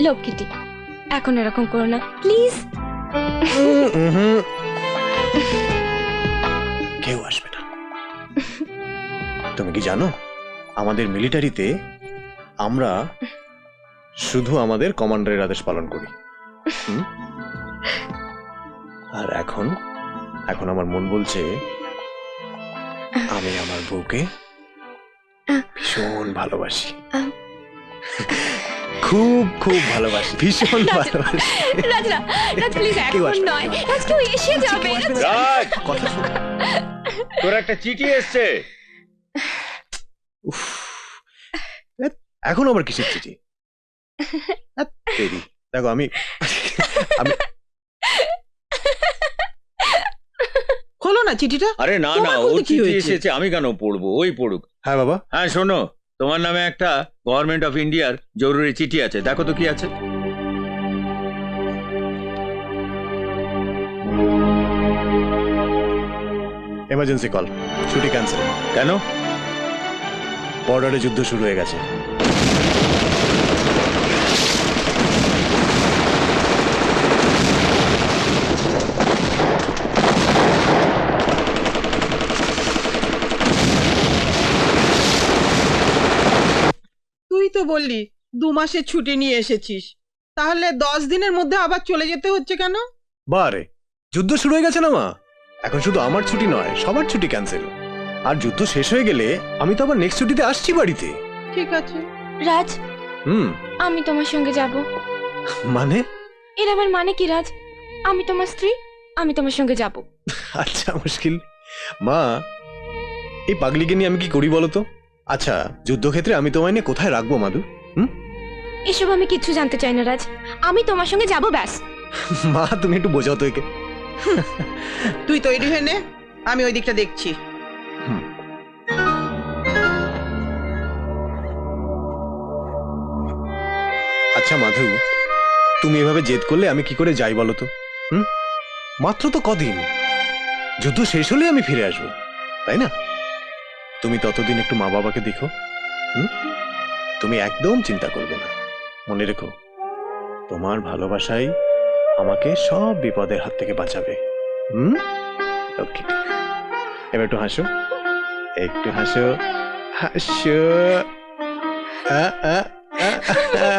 লক্ষ্মীটি, এখন এরকম করো না প্লিজ। কেউ আসবে না। তুমি কি জানো আমাদের মিলিটারিতে আমরা শুধু আমাদের কমান্ডারের আদেশ পালন করি। আর এখন এখন আমার মন বলছে আমি আমার বউকে ভীষণ ভালোবাসি, খুব খুব ভালোবাসি, ভীষণ ভালোবাসি। রাজ না, রাজ প্লিজ এখন নয়, রাজ কেউ এসে যাবে। রাজ, কথা শোন। তোর একটা চিঠি এসছে। উফ, এখন আবার কিসের চিঠি? দেখো আমি আমি খোলো না চিঠিটা। আরে না না, তোমার ও বলতে কি চিঠি হয়েছে? এসেছে, আমি কেন পড়বো, ওই পড়ুক। হ্যাঁ বাবা, হ্যাঁ শোনো, তোমার নামে একটা গভর্নমেন্ট অফ ইন্ডিয়ার জরুরি চিঠি আছে, দেখো তো কি আছে। এমার্জেন্সি কল, ছুটি ক্যান্সেল। কেন? বর্ডারে যুদ্ধ শুরু হয়ে গেছে। তুই তো বললি 2 মাসের ছুটি নিয়ে এসেছিস, তাহলে 10 দিনের মধ্যে আবার চলে যেতে হচ্ছে কেন? বারে, যুদ্ধ শুরু হয়ে গেছে না মা, এখন শুধু আমার ছুটি নয় সবার ছুটি ক্যান্সেল। আর যুদ্ধ শেষ হয়ে গেলে আমি তো আবার নেক্সট ছুটিতে আসছি বাড়িতে। ঠিক আছে। রাজ, হুম, আমি তোমার সঙ্গে যাব। মানে? এর আমার মানে কি রাজ? আমি তোমার স্ত্রী, আমি তোমার সঙ্গে যাব। আচ্ছা মুশকিল। মা, এই পাগলিকে নিয়ে আমি কি করি বলো তো? আচ্ছা, যুদ্ধক্ষেত্রে আমি তোমায় নিয়ে কোথায় রাখবো মাধু? এসব আমি কিচ্ছু জানতে চাই না রাজ, আমি তোমার সঙ্গে যাব ব্যাস। মা তুমি একটু বোঝাও তো একে। তুই তৈরি হয়ে নে, আমি ওই দিকটা দেখছি। আচ্ছা মাধু, তুমি এভাবে জেদ করলে আমি কি করে যাই বলো তো? মাত্র তো কদিন, যুদ্ধ শেষ হলে আমি ফিরে আসবো, তাই না? তুমি ততদিন একটু মা বাবাকে দেখো। তুমি একদম চিন্তা করবে না, মনে রেখো তোমার ভালোবাসাই আমাকে সব বিপদের হাত থেকে বাঁচাবে। ওকে, এবার একটু হাসো, একটু হাসো, হাসো। আ আ আ আ।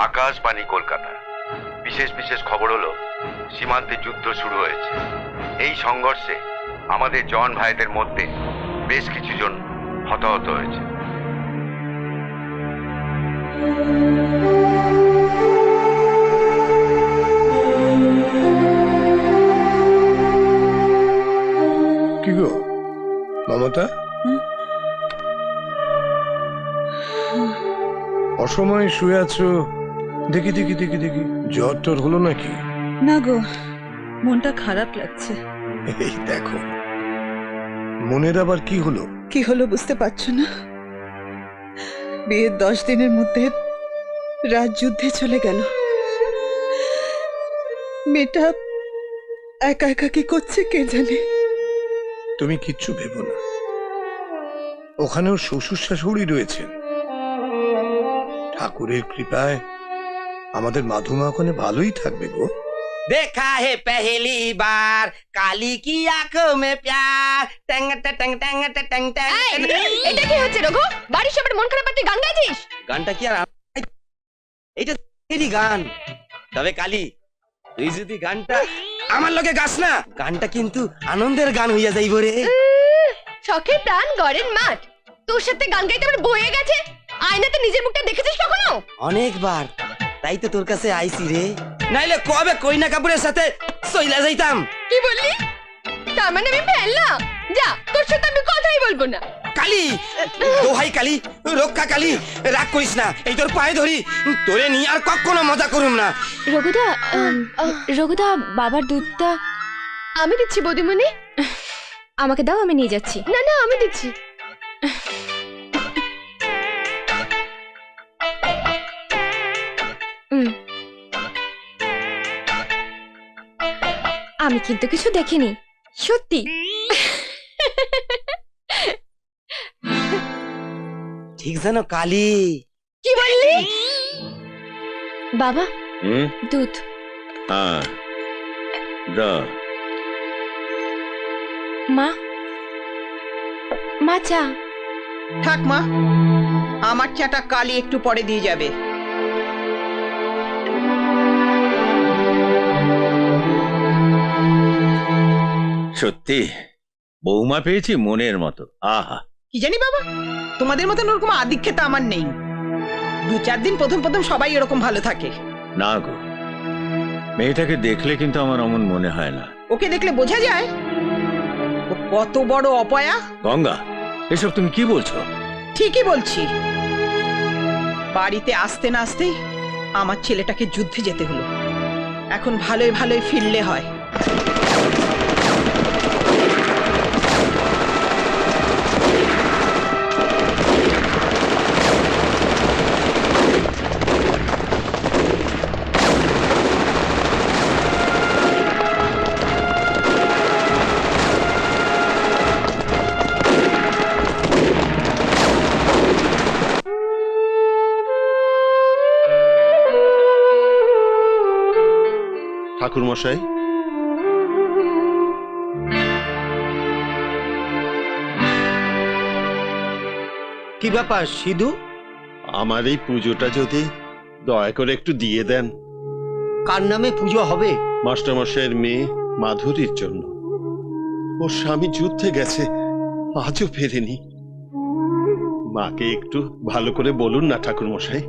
আকাশবাণী কলকাতা, বিশেষ বিশেষ খবর হলো সীমান্তে যুদ্ধ শুরু হয়েছে। এই সংঘর্ষে আমাদের জওয়ান ভাইদের মধ্যে বেশ কিছু জন হতাহত হয়েছে। কি গো মমতা, অসময়ে শুয়ে আছো? দেখি দেখি দেখি দেখি, জ্বর টর হলো নাকি? না গো, মনটা খারাপ লাগছে। এই দেখো, মনের আবার কি হলো? কি হলো বুঝতে পারছো না? বিয়ের 10 দিনের মধ্যে রাজ যুদ্ধে চলে গেল। মেয়েটা একা একা কি করছে কে জানে। তুমি কিচ্ছু ভেবো না, ওখানেও শ্বশুর শাশুড়ি রয়েছে। ঠাকুরের কৃপায় আমাদের মাধুমা ওখানে ভালোই থাকবে গো। देखा है पहली बार काली की आंखों में प्यार टंग टंग टंग टंग टंग এটা কি হচ্ছে রঘু? বাড়ির সবার মন খারাপ আর তুই গান গাইছিস? গানটা কি আর এইটা তেরি গান তবে কালি তুই যদি গানটা আমার লগে গাস না গানটা কিন্তু আনন্দের গান হইয়া যাইব রে শখের প্রাণ গড়ের মাঠ, তোর সাথে গান গাইতে আমার বয়ে গেছে। আয়নাতে নিজের মুখটা দেখেছিস কখনো? অনেকবার তাই তো তোর কাছে আইছি রে নাইলে কবে কইনা কাপুরের সাথে সইলা যাইতাম কি বললি? তার মানে আমি ফেললা? যা, তোর সাথে আমি কথাই বলবো না। কালি দোহাই কালি রক্ষা কালি রাগ করিস না এই তোর পায়ে ধরি তোরে নিয়ে আর কখনো মজা করুম না রঘুদা, রঘুদা বাবার দুধটা আমি দিচ্ছি বৌদিমণি। আমাকে দাও, আমি নিয়ে যাচ্ছি। না না, আমি দিচ্ছি। আমি কিন্তু কিছু দেখিনি, সত্যি। ঠিক জানো কালি কি বললি? বাবা, হুম দুধ। হ্যাঁ দা মা, মা চা। থাক মা, আমার চাটা কালি একটু পরে দিয়ে যাবে। সত্যি বৌমা পেয়েছি মনের মতো। আহা, কি জানি বাবা, তোমাদের মতন ওরকম আদিক্ষেতা আমার নেই। 2-4 দিন প্রথম প্রথম সবাই এরকম ভালো থাকে। না গো, মেয়েটাকে দেখলে কিন্তু আমার অমন মনে হয় না। ওকে দেখলে বোঝা যায় ও কত বড় অপয়া। গঙ্গা, এসব তুমি কি বলছো? ঠিকই বলছি। বাড়িতে আসতে না আসতেই আমার ছেলেটাকে যুদ্ধে যেতে হলো। এখন ভালোই ভালোই ফিরলে হয়। ঠাকুর মশাই, কি ব্যাপার সিধু আমার এই পুজোটা যদি দয়া করে একটু দিয়ে দেন। কার নামে পুজো হবে? মাস্টার মশাইয়ের মেয়ে মাধুরীর জন্য। ওর স্বামী যুদ্ধে গেছে, আজও ফেরেনি। মাকে একটু ভালো করে বলুন না ঠাকুর মশাই,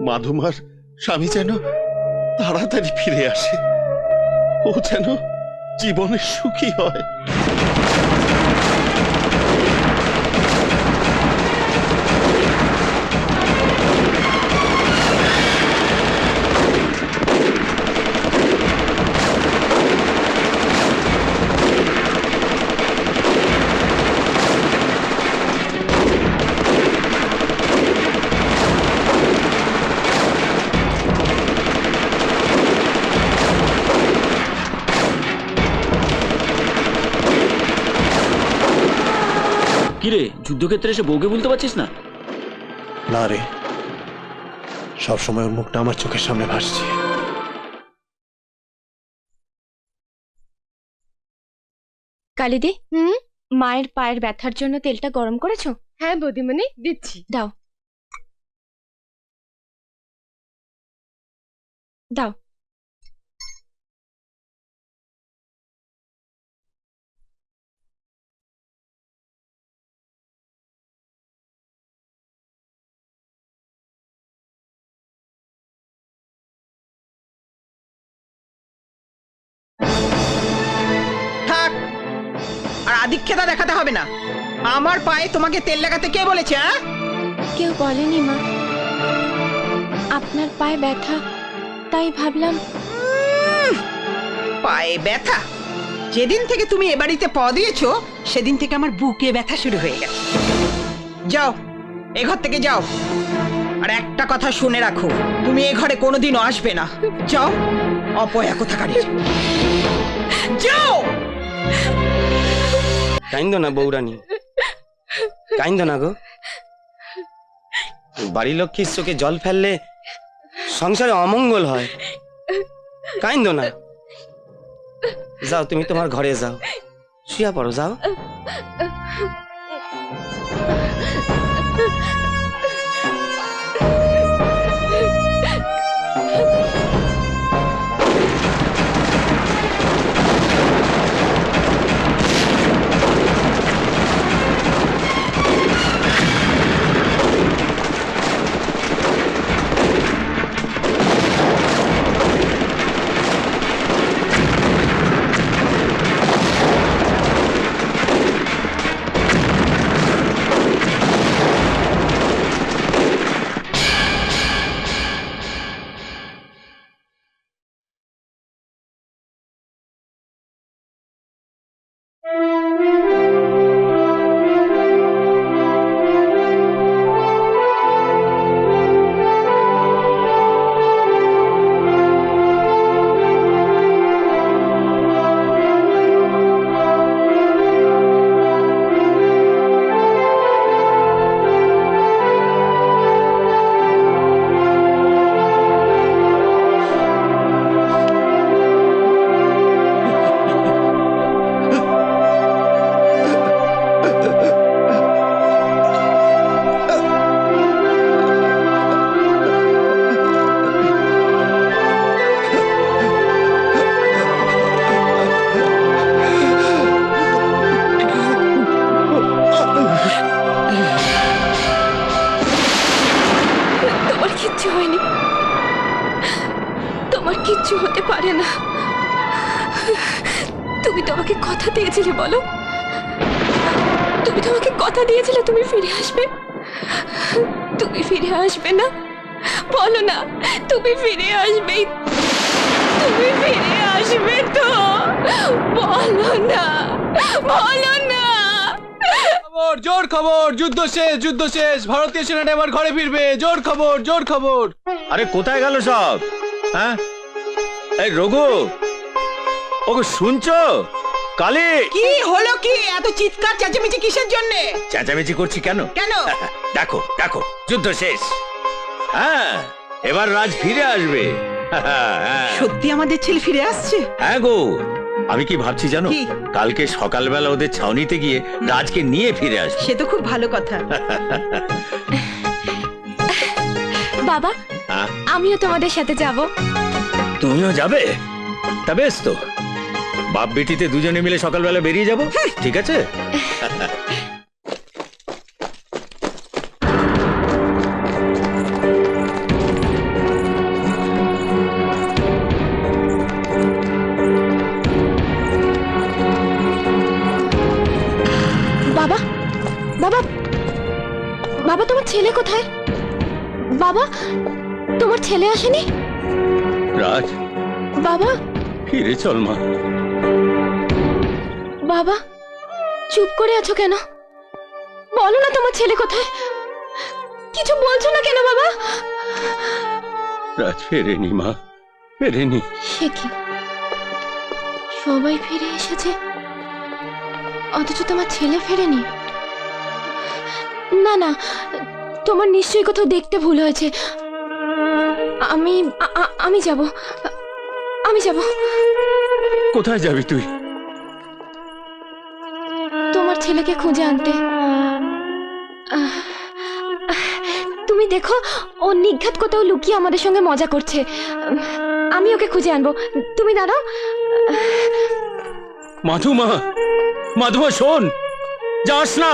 মাধুমার স্বামী যেন তাড়াতাড়ি ফিরে আসে, ও যেন জীবনে সুখী হয়। কিরে, যুদ্ধক্ষেত্রে এসে বউকে বলতে পারছিস না? না রে, সবসময় ওর মুখটা আমার চোখের সামনে ভাসছে। কালিদি, মায়ের পায়ের ব্যথার জন্য তেলটা গরম করেছো? হ্যাঁ বৌদিমণি, দিচ্ছি। দাও দাও। থাক, আর আদিক্ষেতা দেখাতে হবে না। আমার পায়ে তোমাকে তেল লাগাতে কে বলেছে? কেউ বলেনি মা, আপনার পায়ে ব্যথা তাই ভাবলাম। পায়ে ব্যথা? যেদিন থেকে তুমি এ বাড়িতে পা দিয়েছো সেদিন থেকে আমার বুকে ব্যথা শুরু হয়ে গেছে। যাও, এ ঘর থেকে যাও। আর একটা কথা শুনে রাখো, তুমি এ ঘরে কোনোদিনও আসবে না। যাও, অপয়া কোথাকারী। যাও। কাইন্দ না বৌরানী, কাইন্দ না গো। বাড়ি লক্ষ্মীর চোখে জল ফেললে সংসারে অমঙ্গল হয়। কাইন্দ না, যাও তুমি তোমার ঘরে যাও, শুয়া পড়ো, যাও। তোমার কিচ্ছু হয়নি, তোমার কিচ্ছু হতে পারে না। তুমি তোমাকে কথা দিয়েছিলে, বলো, তুমি তোমাকে কথা দিয়েছিলে তুমি ফিরে আসবে। তুমি ফিরে আসবে না, বলো না তুমি ফিরে আসবে, তুমি ফিরে আসবে তো, বলো না, বলো না। খবর, জোর খবর, যুদ্ধ শেষ, যুদ্ধ শেষ, ভারতীয় সেনাটা এবার ঘরে ফিরবে, জোর খবর, জোর খবর। আরে কোথায় গেল সব? হ্যাঁ, এই রঘু, ওকে শুনছো? কালী, কি হলো কি? এত চিৎকার চেঁচামেচি কিসের জন্য? চেঁচামেচি করছি কেন? কেন? দেখো দেখো, যুদ্ধ শেষ। হ্যাঁ, এবার রাজ ফিরে আসবে। হ্যাঁ। সত্যি আমাদের ছেলে ফিরে আসছে? হ্যাঁ গো, আমি কি ভাবছি জানো, কি? কালকে সকালবেলা ওদের ছাউনিতে গিয়ে রাজকে নিয়ে ফিরে আসবে। সে তো খুব ভালো কথা। বাবা, হ্যাঁ? আমিও তোমাদের সাথে যাব। তুমিও যাবে? তা বেশ তো, বাপ বেটিতে দুজনে মিলে সকালবেলা বেরিয়ে যাব, ঠিক আছে? বাবা, বাবা, বাবা, তোমার ছেলে কোথায়? বাবা, তোমার ছেলে আসেনি? রাজ, বাবা, ফিরে চল মা। বাবা, চুপ করে আছো কেন? বলো না তোমার ছেলে কোথায়? কিছু বলছো না কেন বাবা? রাজ ফেরেনি মা, ফেরেনি। সে কি, সবাই ফিরে এসেছে অথচ তোমার ছেলে ফেরেনি? না না, তোমার নিশ্চয়ই কোথাও দেখতে ভুল হয়েছে। আমি যাব, আমি যাব। কোথায় যাবি তুই? তোমার ছেলেকে খুঁজে আনতে। তুমি দেখো, ও নিঘাত কোথাও লুকিয়ে আমাদের সঙ্গে মজা করছে। আমি ওকে খুঁজে আনবো, তুমি দাঁড়াও। মাধুমা, মাধুমা শোন, যাস না।